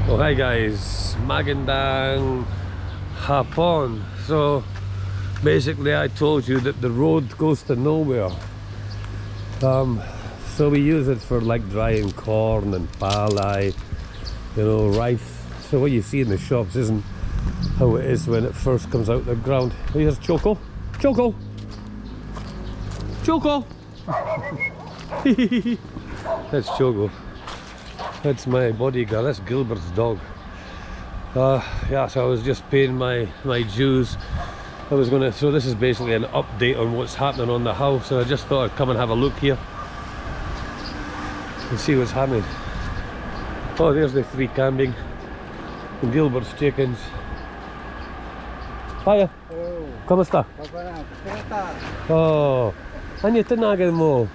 Oh hi guys, magandang hapon. So basically I told you that the road goes to nowhere. So we use it for like drying corn and palay, you know, rice. So what you see in the shops isn't how it is when it first comes out the ground. Oh, here's Choco. Choco! Choco! That's Choco. That's my bodyguard. That's Gilbert's dog. Yeah, so I was just paying my dues. So this is basically an update on what's happening on the house. So I just thought I'd come and have a look here and see what's happening. Oh, there's the three camping and Gilbert's chickens. Hiya. Oh, Kamusta? Oh, ano tinagan mo?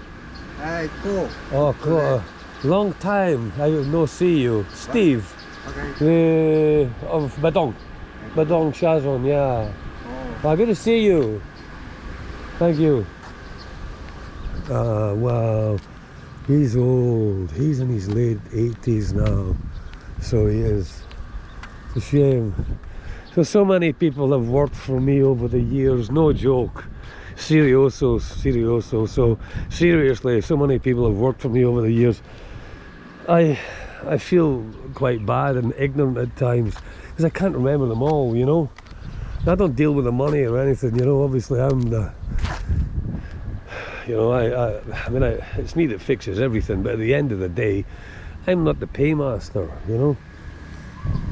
ay, ko. Oh, cool. Long time I no see you. Steve. Okay. Of Badong. Badong Shazon, yeah. Oh, Good to see you. Thank you. Wow. He's old. He's in his late 80s now. So he is. It's a shame. So many people have worked for me over the years. No joke. Serioso. So seriously, so many people have worked for me over the years. I feel quite bad and ignorant at times because I can't remember them all, you know. I don't deal with the money or anything, you know. Obviously I'm the, you know, I mean it's me that fixes everything, but at the end of the day I'm not the paymaster, you know.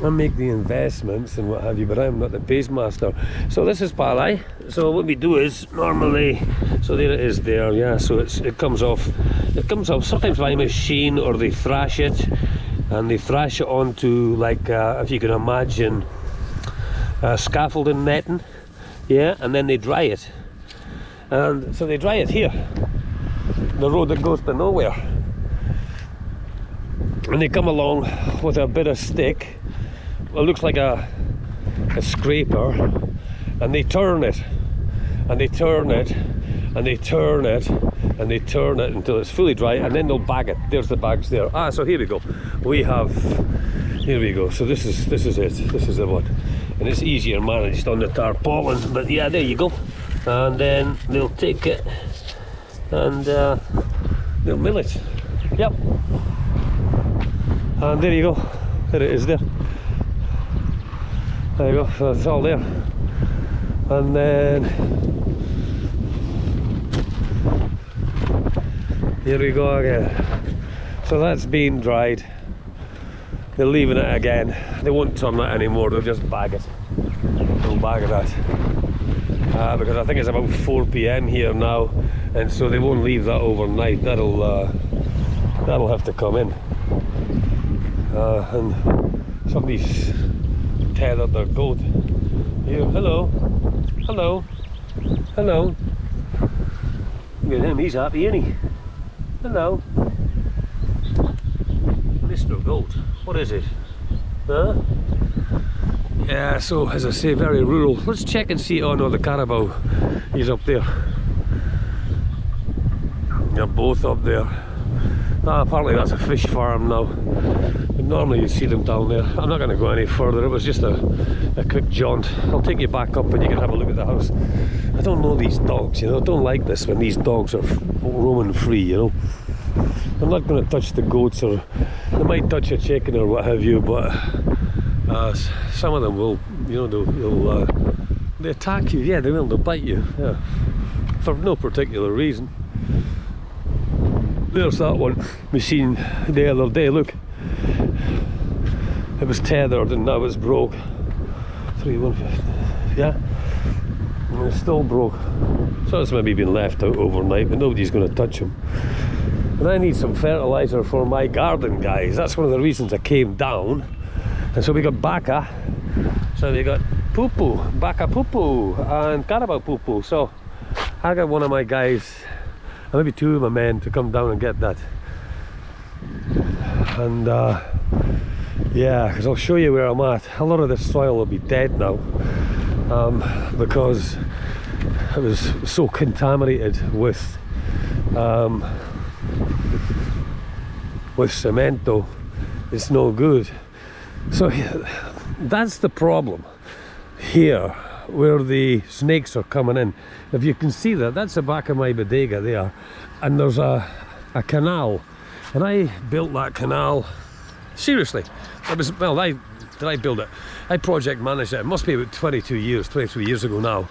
I make the investments and what have you, but I'm not the paymaster. So this is Palay. So what we do is normally, so there it is there, yeah, so it comes off sometimes by machine, or they thrash it, and they thrash it onto like if you can imagine scaffolding netting, yeah, and then they dry it. And so they dry it here, the road that goes to nowhere, and they come along with a bit of stick. It looks like a scraper, and they turn it, and they turn it, and they turn it, and they turn it until it's fully dry, and then they'll bag it. There's the bags there. So here we go. Here we go. So this is it. This is the one, and it's easier managed on the tarpaulin. But yeah, there you go. And then they'll take it and they'll mill it. Yep. And there you go. There it is there. There you go, so it's all there. And then here we go again. So that's been dried. They're leaving it again. They won't turn that anymore, they'll just bag it. They'll bag that. Because I think it's about 4 PM here now, and so they won't leave that overnight. That'll have to come in. And somebody's tethered their goat. Here, hello. Look at him, he's happy, isn't he? Hello. Mr. Goat, what is it? Huh? Yeah, so as I say, very rural. Let's check and see. Oh no, the carabao, he's up there. They're both up there. Apparently that's a fish farm now. But normally you see them down there. I'm not going to go any further. It was just a quick jaunt. I'll take you back up and you can have a look at the house. I don't know these dogs, you know. I don't like this when these dogs are roaming free, you know. I'm not going to touch the goats, or they might touch a chicken or what have you, but some of them will, you know, they attack you. Yeah, they will. They'll bite you. Yeah, for no particular reason. There's that one machine the other day, look. It was tethered and now it's broke. 3,150, yeah. And it's still broke. So it's maybe been left out overnight, but nobody's going to touch them. And I need some fertilizer for my garden, guys. That's one of the reasons I came down. And so we got baka. So we got poo-poo, baka poo-poo, and carabao poo-poo. So I got one of my guys, maybe two of my men, to come down and get that. And yeah, because I'll show you where I'm at. A lot of this soil will be dead now, because it was so contaminated with cemento. It's no good. So that's the problem here, where the snakes are coming in. If you can see that, that's the back of my bodega there, and there's a canal, and I built that canal. Seriously, it was, well, did I build it? I project managed it. It must be about 23 years ago now.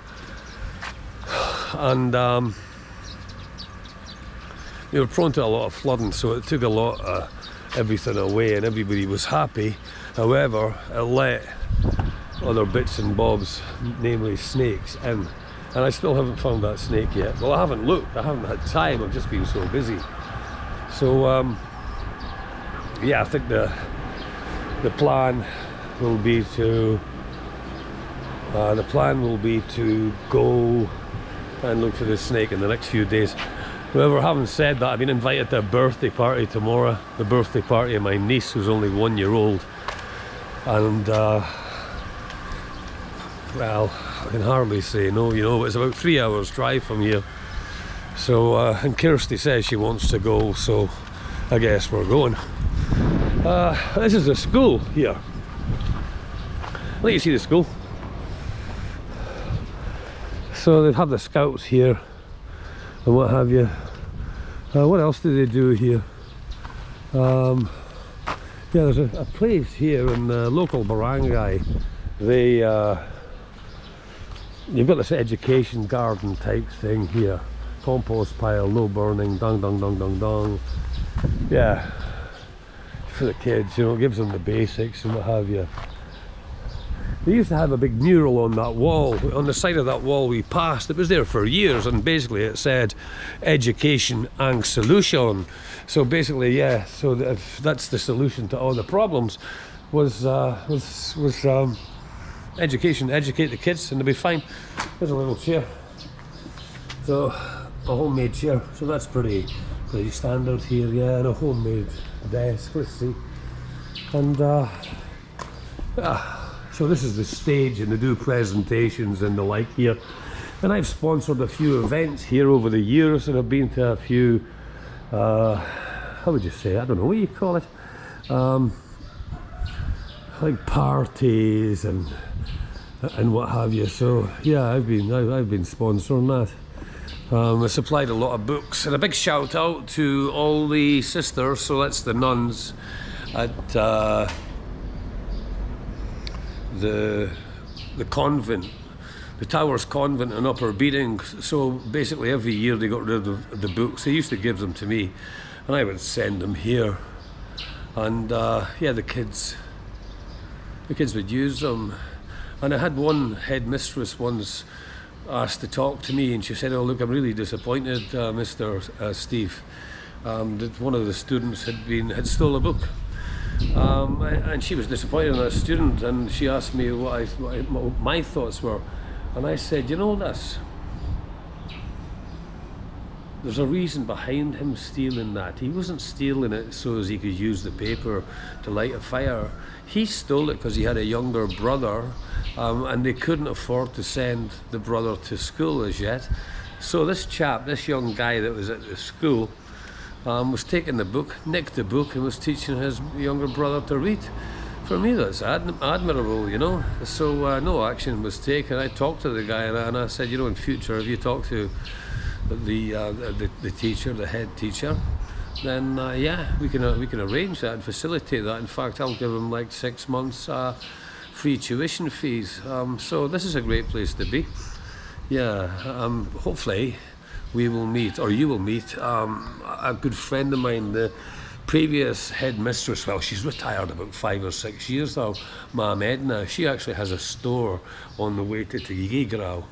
And we were prone to a lot of flooding, so it took a lot of everything away, and everybody was happy. However, it let other bits and bobs, namely snakes, in. And I still haven't found that snake yet. Well, I haven't looked, I haven't had time, I've just been so busy. So yeah, I think the plan will be to go and look for this snake in the next few days. However, having said that, I've been invited to a birthday party tomorrow, the birthday party of my niece, who's only 1 year old, and well, I can hardly say no, you know. It's about 3 hours drive from here, so and Kirsty says she wants to go, so I guess we're going. This is a school here. Let you see the school. So they have the scouts here and what have you. What else do they do here? Yeah, there's a place here in local barangay. They you've got this education garden type thing here. Compost pile, no burning, dong dong dong dong dong. Yeah, for the kids, you know, it gives them the basics and what have you. They used to have a big mural on that wall, on the side of that wall we passed. It was there for years, and basically it said education and solution. So basically, yeah, so that's the solution to all the problems, was education. Educate the kids and they'll be fine. There's a little chair, so a homemade chair, so that's pretty standard here. Yeah, and a homemade desk. Let's see. And so this is the stage, and they do presentations and the like here. And I've sponsored a few events here over the years, and I've been to a few, how would you say, I don't know what you call it, like parties and what have you. So yeah, I've been sponsoring that. I supplied a lot of books, and a big shout out to all the sisters. So that's the nuns at the convent, the Towers Convent in Upper Beating. So basically every year they got rid of the books. They used to give them to me, and I would send them here. And yeah, the kids would use them. And I had one headmistress once asked to talk to me, and she said, "Oh look, I'm really disappointed, Mr. Steve, that one of the students had stole a book." And she was disappointed in that student, and she asked me what my thoughts were, and I said, you know, there's a reason behind him stealing that. He wasn't stealing it so as he could use the paper to light a fire. He stole it because he had a younger brother, and they couldn't afford to send the brother to school as yet. So this young guy that was at the school, was taking the book, nicked the book, and was teaching his younger brother to read. For me, that's admirable, you know. So no action was taken. I talked to the guy, and I said, you know, in future, if you talk to the teacher, the head teacher, then yeah, we can arrange that and facilitate that. In fact, I'll give him like 6 months free tuition fees. So this is a great place to be. Yeah, hopefully we will meet, or you will meet, a good friend of mine, the previous headmistress. Well, she's retired about 5 or 6 years now, Ma'am Edna. She actually has a store on the way to Gigrao,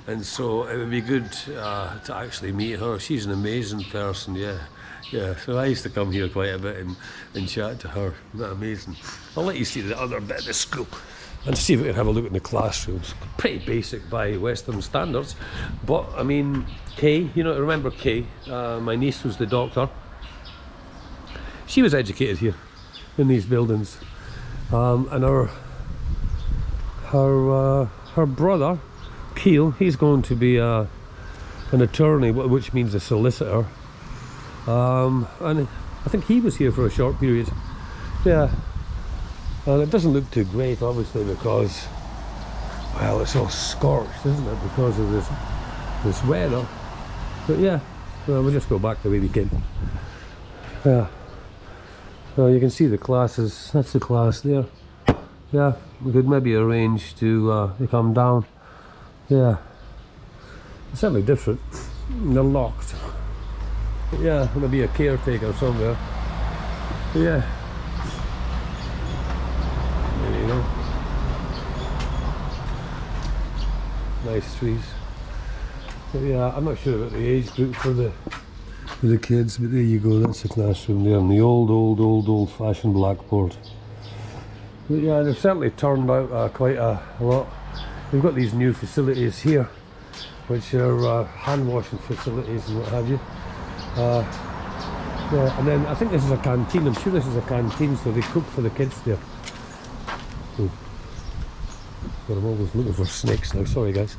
and so it would be good to actually meet her. She's an amazing person, yeah. So I used to come here quite a bit and chat to her. Isn't that amazing? I'll let you see the other bit of the school and see if we can have a look in the classrooms. Pretty basic by Western standards, but I mean, Kay, you know, remember Kay, my niece was the doctor. She was educated here in these buildings, and her brother Keel, he's going to be an attorney, which means a solicitor, and I think he was here for a short period. Yeah. And it doesn't look too great, obviously, because, well, it's all scorched, isn't it, because of this weather. But yeah, well, we'll just go back the way we came. Yeah. So you can see the classes. That's the class there. Yeah, we could maybe arrange to come down. Yeah, it's certainly different. They're locked. But yeah, there'll be a caretaker somewhere. But yeah, there you go. Nice trees. But yeah, I'm not sure about the age group for the kids, but there you go. That's the classroom there, and the old-fashioned blackboard. But yeah, they've certainly turned out quite a lot. We've got these new facilities here, which are hand washing facilities and what have you. Yeah, and then I think this is a canteen. I'm sure this is a canteen, so they cook for the kids there. Oh. But I'm always looking for snakes now. Sorry, guys.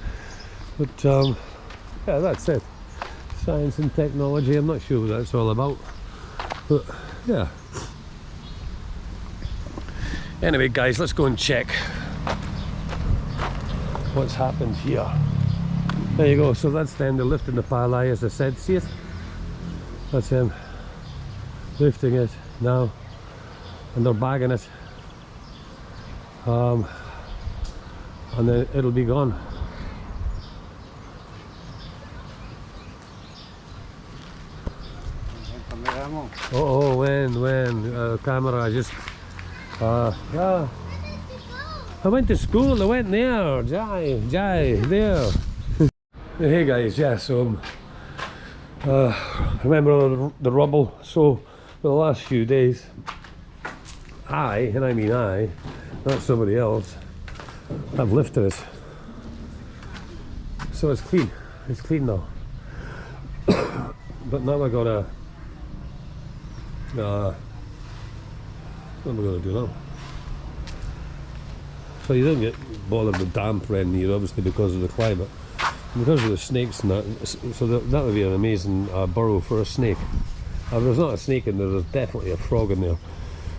But yeah, that's it. Science and technology. I'm not sure what that's all about, but yeah. Anyway, guys, let's go and check what's happened here. There you go. So that's them. They're lifting the Palay, as I said. See it? That's him lifting it now, and they're bagging it, and then it'll be gone. Oh, when camera just yeah. I went to school. I went there, Jai, there. Hey guys, yeah. So remember the rubble. So for the last few days, and I mean I, not somebody else, I've lifted it. So it's clean. It's clean now. But now I gotta. What am I going to do now? So you don't get bothered with damp around here, obviously, because of the climate, because of the snakes and that. So that would be an amazing burrow for a snake. If there's not a snake in there, there's definitely a frog in there.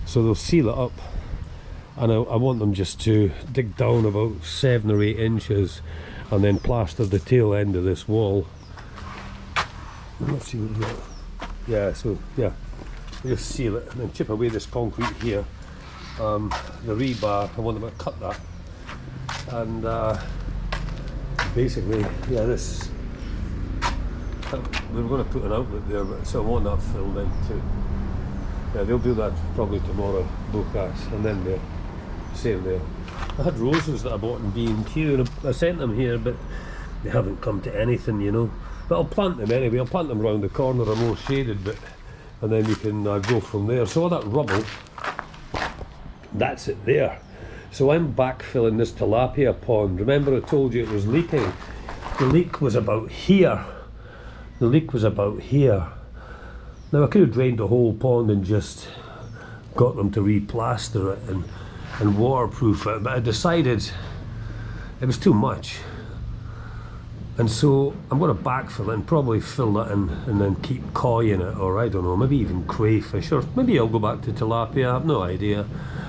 So they'll seal it up, and I want them just to dig down about 7 or 8 inches, and then plaster the tail end of this wall. Let's see what we got. Yeah. So yeah. Just seal it and then chip away this concrete here. The rebar, I want them to cut that, and basically, yeah, this. We were going to put an outlet there, but so I want that filled in too. Yeah, they'll do that probably tomorrow, Bocas, and then the same there. I had roses that I bought in B&Q, and I sent them here, but they haven't come to anything, you know. But I'll plant them anyway. I'll plant them around the corner. They're more shaded, but. And then you can go from there. So all that rubble, that's it there. So I'm backfilling this tilapia pond. Remember I told you it was leaking? The leak was about here. The leak was about here. Now I could have drained the whole pond and just got them to replaster it and waterproof it, but I decided it was too much. And so I'm going to backfill it and probably fill that in and then keep koi in it, or I don't know, maybe even crayfish, or maybe I'll go back to tilapia. I have no idea.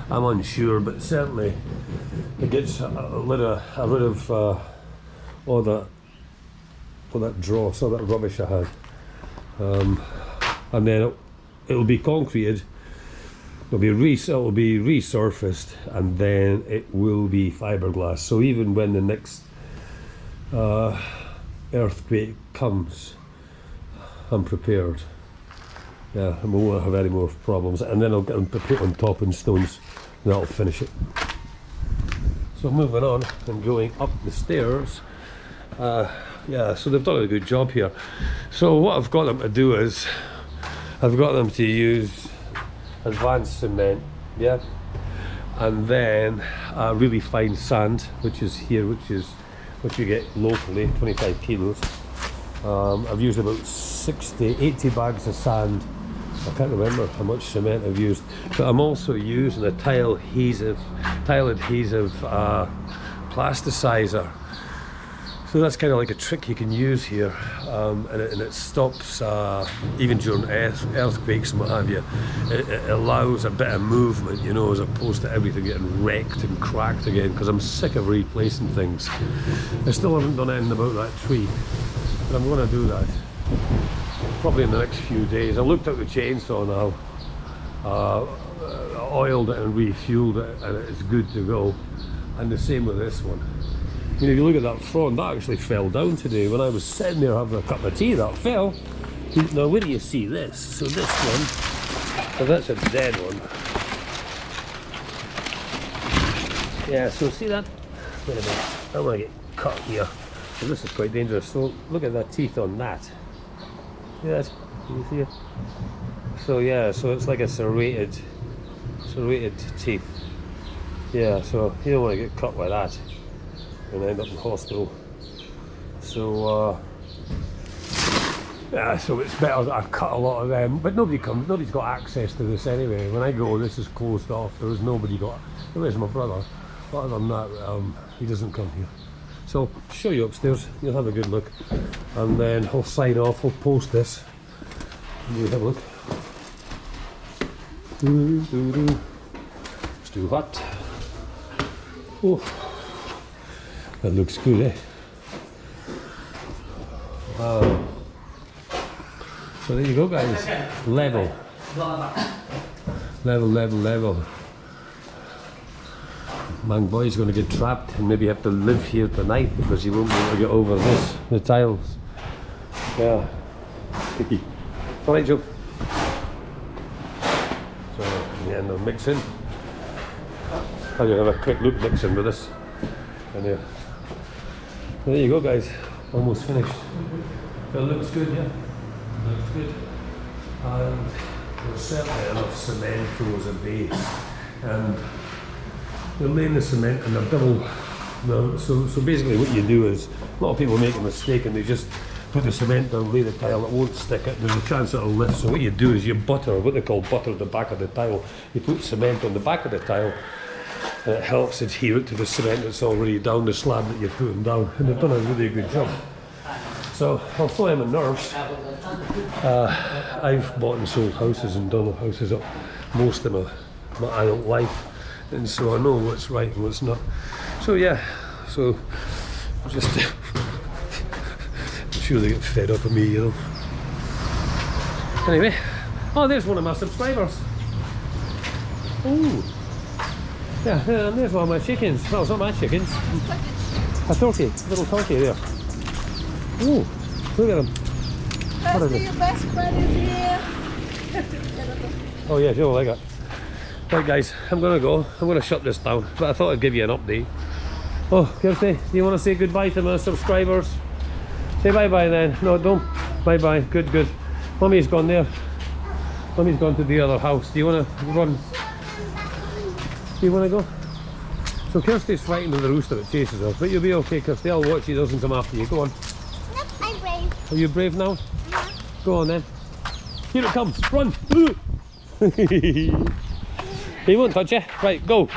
I'm unsure, but certainly it gets rid of all that dross, all that rubbish I had. And then it'll be concreted. It'll be resurfaced, and then it will be fiberglass. So even when the next earthquake comes, I'm prepared. Yeah, and we won't have any more problems. And then I'll get them to put on top in stones, and that'll finish it. So moving on and going up the stairs. Yeah, so they've done a good job here. So what I've got them to do is, I've got them to use advanced cement, yeah, and then really fine sand, which is here, which you get locally, 25 kilos. I've used about 80 bags of sand. I can't remember how much cement I've used, but I'm also using a tile adhesive plasticizer. So that's kind of like a trick you can use here, and it stops even during earthquakes and what have you. It allows a bit of movement, you know, as opposed to everything getting wrecked and cracked again, because I'm sick of replacing things. I still haven't done anything about that tree, but I'm going to do that probably in the next few days. I looked at the chainsaw now, oiled it and refueled it, and it's good to go. And the same with this one. I mean, if you look at that frond, that actually fell down today. When I was sitting there having a cup of tea, that fell. Now, where do you see this? So this one, so that's a dead one. Yeah, so see that? Wait a minute, I don't want to get cut here. So this is quite dangerous. So look at that teeth on that. See that? Can you see it? So yeah, so it's like a serrated teeth. Yeah, so you don't want to get cut by that and end up in hospital. So yeah, so it's better that I've cut a lot of them, but nobody's got access to this anyway. When I go, this is closed off. There is my brother, but other than that, he doesn't come here. So I'll show you upstairs, you'll have a good look, and then I'll sign off. I'll post this and you have a look. It's too hot. Oh, that looks good, eh? Wow. So there you go, guys. Level. Level. Man, boy's going to get trapped and maybe have to live here tonight because he won't be able to get over the tiles. Yeah. Alright, Joe. So, yeah, no mixing. I'll have a quick look mixing with this. And there you go, guys. Almost finished. It looks good, yeah. Looks good. And there's certainly enough cement towards a base. And they're laying the cement in a double. So basically what you do is, a lot of people make a mistake and they just put the cement down, lay the tile, it won't stick it, there's a chance it'll lift. So what you do is you butter, what they call butter the back of the tile. You put cement on the back of the tile and it helps adhere it to the cement that's already down the slab that you're putting down. And they've done a really good job. So although I'm a nurse, I've bought and sold houses and done houses up most of my adult life. And so I know what's right and what's not. So yeah, so just I'm sure they get fed up of me, you know. Anyway, oh, there's one of my subscribers. Oh, yeah, and there's one of my chickens. Well, it's not my chickens. A turkey, little turkey there. Oh, look at him. First, your best friend is here. Oh yeah, you'll like it. Right guys, I'm going to go. I'm going to shut this down, but I thought I'd give you an update. Oh, Kirsty, do you want to say goodbye to my subscribers? Say bye-bye then. No, don't. Bye-bye. Good. Mummy's gone there. Mummy's gone to the other house. Do you want to run? Do you want to go? So Kirsty's frightened of the rooster that chases her, but you'll be okay, Kirsty. I'll watch you. Doesn't come after you. Go on. Nope, I'm brave. Are you brave now? Go on then. Here it comes. Run. He won't touch you. Right, go.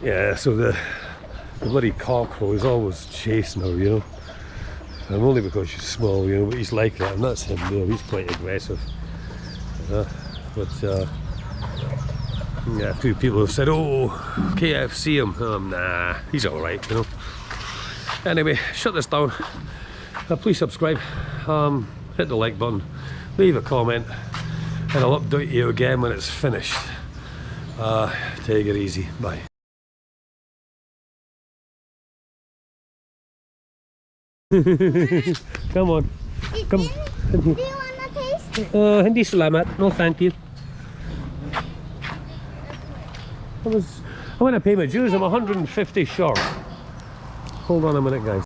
Yeah, so the bloody cockerel is always chasing her, you know. And only because she's small, you know, but he's like that, and that's him, you know, he's quite aggressive. Yeah, a few people have said, oh, KFC him. Nah, he's alright, you know. Anyway, shut this down. Please subscribe, hit the like button, leave a comment, and I'll update you again when it's finished. Take it easy, bye. Come on. Come. Do you want to taste? Hindi salamat. No, thank you. I want to pay my dues. I'm 150 short. Hold on a minute, guys.